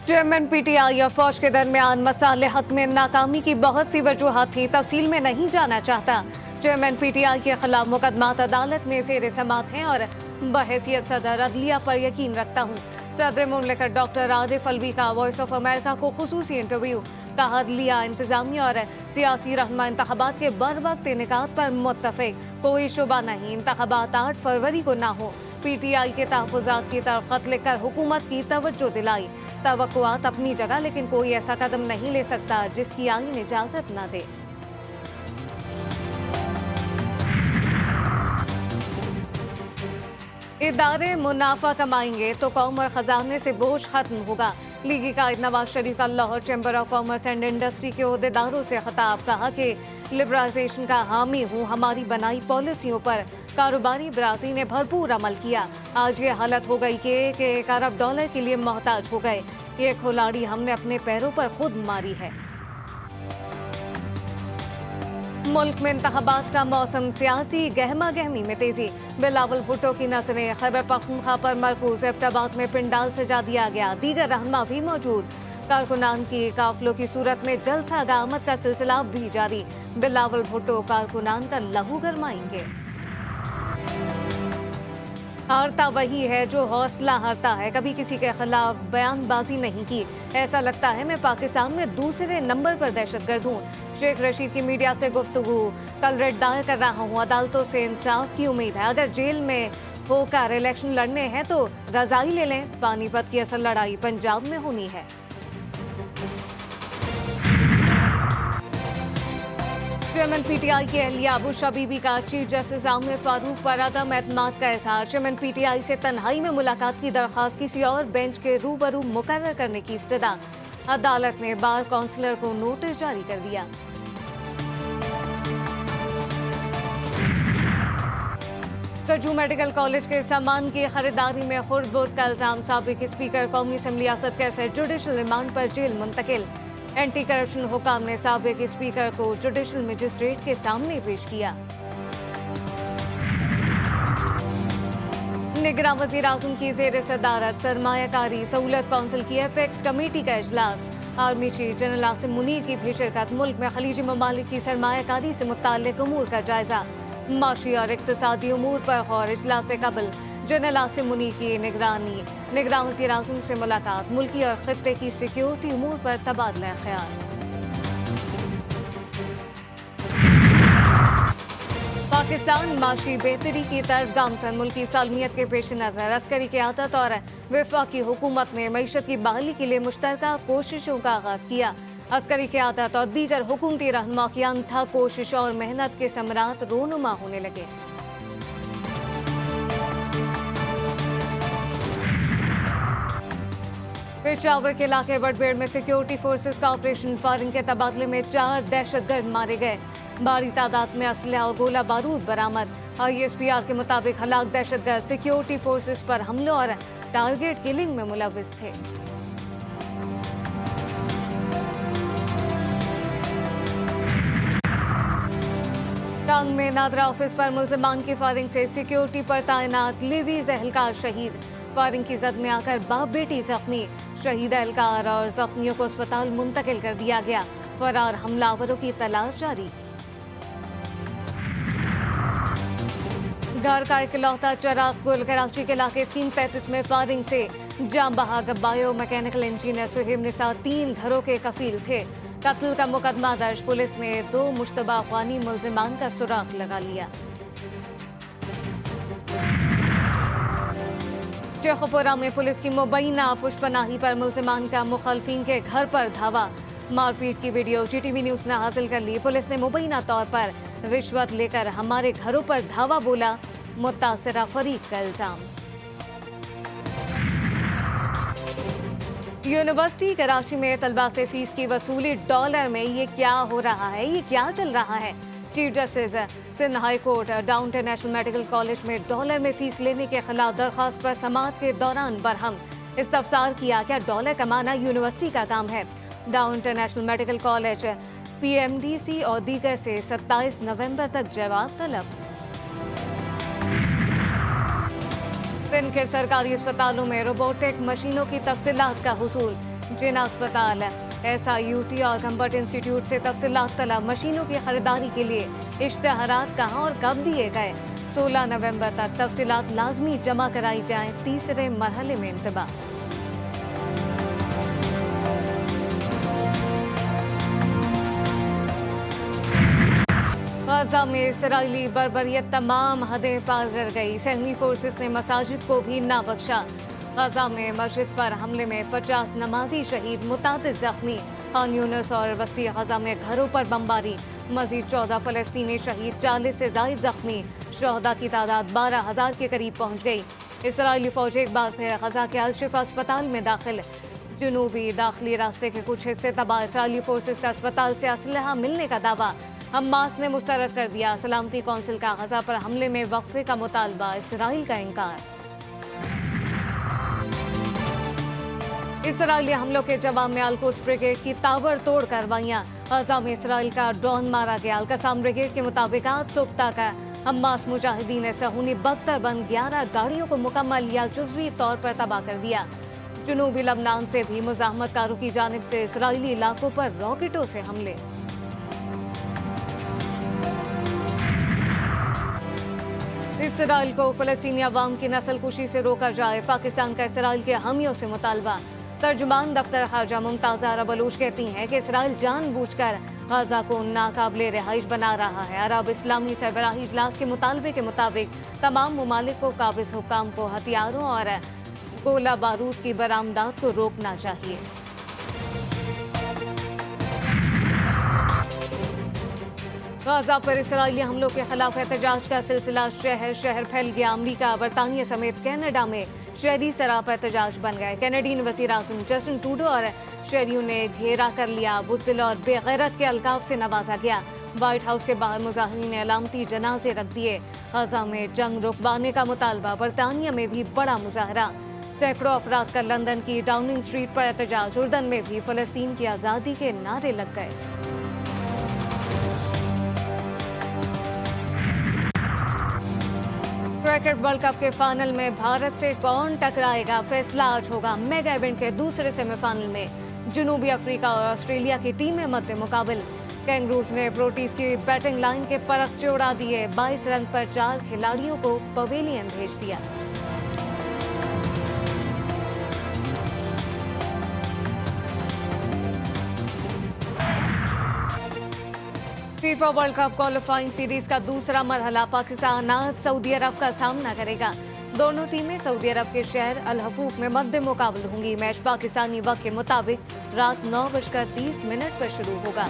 Chairman PTI और फौज के दरमियान मसालेहत में नाकामी की बहुत सी वजूहात थी, तफसील में नहीं जाना चाहता। चेयरमैन पीटीआई के खिलाफ मुकदमात अदालत में जेर समाअत हैं और बहैसियत सदर अदलिया पर यकीन रखता हूँ। सदर मुमलिकत डॉक्टर आरिफ अलवी का वॉइस ऑफ अमेरिका को खुसूसी इंटरव्यू। कहा अदलिया, इंतजामिया और सियासी रहनुमा इंतखाबात के बर वक्त इनेकाद पर मुत्तफिक, कोई शुबा नहीं इंतखाबात 8 फरवरी को ना हो। पीटीआई के तहफ़्फ़ुज़ात की तरफ खत लिखकर हुकूमत की तवज्जो दिलाई। तवक्कुआत अपनी जगह, लेकिन कोई ऐसा कदम नहीं ले सकता जिसकी आईन इजाजत न दे। इदारे मुनाफा कमाएंगे तो कौम और खजाने से बोझ खत्म होगा। लीगी कायद नवाज शरीफ का Lahore chamber of commerce and industry के अहदेदारों से खिताब। कहा कि लिबरलाइजेशन का हामी हूँ, हमारी बनाई पॉलिसियों पर कारोबारी बरादरी ने भरपूर अमल किया। आज ये हालत हो गई कि एक अरब डॉलर के लिए मोहताज हो गए। ये खिलाड़ी हमने अपने पैरों पर खुद मारी है। मुल्क में इंतखाबात का मौसम, सियासी गहमा गहमी में तेजी। बिलावल भुट्टो की नजरें खैबर पख्तूनख्वा पर मरकूज। एबटाबाद में पिंडाल सजा दिया गया, दीगर रहनुमा भी मौजूद। कारकुनान की काफिलों की सूरत में जलसा आमद का सिलसिला भी जारी। बिलावल भुट्टो कारकुनान का लहू गरमाएंगे। हारता वही है जो हौसला हारता है, कभी किसी के खिलाफ बयानबाजी नहीं की। ऐसा लगता है मैं पाकिस्तान में दूसरे नंबर पर दहशतगर्द हूँ। शेख रशीद की मीडिया से गुफ्तगू। कल रेड दायर कर रहा हूँ, अदालतों से इंसाफ की उम्मीद है। अगर जेल में होकर इलेक्शन लड़ने हैं तो रजाई ले लें। पानीपत की असल लड़ाई पंजाब में होनी है। चेयरमैन पीटीआई की अहलिया अबूशा बीबी का चीफ जस्टिस आमिर फारूक पर अदम एतमाद का इजहार। चेयरमैन पीटीआई से तन्हाई में मुलाकात की दरख्वास्त किसी और बेंच के रूबरू मुकर्रर करने की इस्तदा। अदालत ने बार काउंसलर को नोटिस जारी कर दिया। कजू मेडिकल कॉलेज के सामान की खरीदारी में खुर्द-बुर्द का इल्जाम। साबिक स्पीकर कौमी assembly Asad Qaiser judicial remand पर जेल मुंतकिल। एंटी करप्शन हुकाम ने साबिक स्पीकर को जुडिशल मजिस्ट्रेट के सामने पेश किया। निगरान वज़ीर आज़म की ज़ेर सदारत सरमायाकारी सहूलत काउंसिल की एपेक्स कमेटी का इजलास। Army chief general Asim Munir की भी शिरकत। मुल्क में खलीजी ममालिक की सरमायाकारी से मुताल्लिक उमूर का जायजा। माशी और इक्तिसादी उमूर पर गौर। इजलास से कबल जनरल आसिम मुनीर की निगरानी। निगरान वज़ीर आज़म से मुलाकात। मुल्की और खित्ते की सिक्योरिटी उमूर पर तबादला ख्याल। पाकिस्तान माशी बेहतरी की तरफ गामसन। मुल्की सालमियत के पेश नज़र अस्करी क़यादत और वफाकी हुकूमत ने मईशत की बहाली के लिए मुश्तरका कोशिशों का आगाज़ किया। अस्करी क़यादत और दीगर हुकूमती रहनुमा की अनथक कोशिश और मेहनत के समरात रोनुमा होने लगे। पेशावर के इलाके बड़बेड़ में सिक्योरिटी फोर्सेस का ऑपरेशन। फायरिंग के तबादले में 4 दहशतगर्द मारे गए। भारी तादाद में असलहा और गोला बारूद बरामद। ISPR के मुताबिक हलाक दहशतगर्द सिक्योरिटी फोर्सेस पर हमलों और टारगेट किलिंग में मुलविस थे। टांग में नादरा ऑफिस पर मुल्जिमान की फायरिंग से सिक्योरिटी पर तैनात लिवीज एहलकार शहीद। फायरिंग की जद में आकर बाप बेटी जख्मी। शहीद एहलकार और जख्मियों को अस्पताल मुंतकिल कर दिया गया। फरार हमलावरों की तलाश जारी। घर का इकलौता चिराग गुल। कराची के इलाके स्कीम 35 में फायरिंग से जाम बहाग biomechanical engineer Suhaib Nisa 3 घरों के कफील थे। कत्ल का मुकदमा दर्ज। पुलिस ने 2 मुश्तबा अफगानी मुल्जिमान का सुराग लगा लिया। शेखुपुरा में पुलिस की मुबैना पुष्पनाही पर मुल्जिमान का मुखालफिन के घर पर धावा। मारपीट की वीडियो GTV न्यूज ने हासिल कर ली। पुलिस ने मुबैना तौर पर रिश्वत लेकर हमारे घरों पर धावा बोला, मुतासिरा फरीक का इल्जाम। यूनिवर्सिटी कराची में तलबा से फीस की वसूली डॉलर में। ये क्या हो रहा है, ये क्या चल रहा है? Chief justice Sindh high court Dow international medical college में डॉलर में फीस लेने के खिलाफ दरख्वास्त पर समाअत के दौरान बरहम इस्तफसार किया। क्या डॉलर कमाना यूनिवर्सिटी का काम है? Down international medical college PMDC और दीगर से 27 नवंबर तक जवाब तलब। सिंध के सरकारी अस्पतालों में रोबोटिक मशीनों की तफसीलात का हुसूल। जिन अस्पताल SIUT और कंबट इंस्टीट्यूट से तफसीलात तलब मशीनों की खरीदारी के लिए इश्तेहारात कहाँ और कब दिए गए। 16 नवंबर तक तफसीलात लाजमी जमा कराई जाएं। तीसरे मरहले में इंतबा। गाजा में इसराइली बर्बरियत तमाम हदें पार कर गई। सहमी फोर्सेस ने मसाजिद को भी ना बख्शा। गाजा में मस्जिद पर हमले में 50 नमाजी शहीद, मुतादिद जख्मी। खान यूनिस और वस्ती गाजा में घरों पर बमबारी, मजीद 14 फलस्तीनी शहीद, 40 से ज्यादा जख्मी। शहदा की तादाद 12,000 के करीब पहुंच गई। इसराइली फौज एक बार फिर गाजा के अल-शिफा अस्पताल में दाखिल। जुनूबी दाखिली रास्ते के कुछ हिस्से तबाह। इसराइली फोर्सेस का अस्पताल से असलहा मिलने का दावा। हमास ने मुस्तरद कर दिया। सलामती कौंसिल का गाजा पर हमले में वक्फे का मुतालबा, इसराइल का इनकार। इसराइली हमलों के जवाब में अल-कुद्स ब्रिगेड की ताबड़तोड़ कार्रवाइयां। गाजा में इसराइल का ड्रोन मारा गया। अल-कसाम ब्रिगेड के मुताबिक आज सुबह तक हमास मुजाहिदीन ने सहूनी बख्तर बंद 11 गाड़ियों को मुकम्मल या जुज़वी तौर पर तबाह कर दिया। जुनूबी लबनान से भी मुज़ाहमतकारों की जानिब से इसराइली इलाकों पर रॉकेटों से हमले। इसराइल को फ़लस्तीनी अवाम की नस्लकुशी से रोका जाए, पाकिस्तान का इसराइल के हमियों से मुतालबा। तर्जुमान दफ्तर खारजा मुमताज़ा अरब बलूच कहती हैं कि इसराइल जानबूझकर गाजा को नाकाबिले रिहाइश बना रहा है। अरब इस्लामी सरबराही इजलास के मुतालबे के मुताबिक तमाम ममालिक को काबिज हुक्काम को हथियारों और गोला बारूद की बरामदात को रोकना चाहिए। गाजा पर इसराइली हमलों के खिलाफ एहतजाज का सिलसिला शहर शहर फैल गया। अमरीका, बरतानिया समेत कनाडा में शहरी सरापा एहतजाज बन गए। कैनेडियन वज़ीर आज़म जस्टिन ट्रूडो और शहरियों ने घेरा कर लिया। बुज़दिल और बेगैरत के अलकाब से नवाजा गया। व्हाइट हाउस के बाहर मुजाहिरीन ने अलामती जनाजे रख दिए। गाजा में जंग रुकवाने का मुतालबा। बरतानिया में भी बड़ा मुजाहरा। सैकड़ों अफराद का लंदन की डाउनिंग स्ट्रीट पर एहतजाज। उर्दन में भी फ़लस्तीन की आज़ादी के नारे लग गए। क्रिकेट वर्ल्ड कप के फाइनल में भारत से कौन टकराएगा, फैसला आज होगा। मेगा इवेंट के दूसरे सेमीफाइनल में जनूबी अफ्रीका और ऑस्ट्रेलिया की टीमें मध्य मुकाबल। कैंगरूज ने प्रोटीज की बैटिंग लाइन के परखचे उड़ा दिए। 22 रन पर 4 खिलाड़ियों को पवेलियन भेज दिया। FIFA world cup qualifying series का दूसरा मरहला पाकिस्तान आज सऊदी अरब का सामना करेगा। दोनों टीमें सऊदी अरब के शहर अल हफूफ में मध्य मुकाबल होंगी। मैच पाकिस्तानी वक्त के मुताबिक रात 9:30 पर शुरू होगा।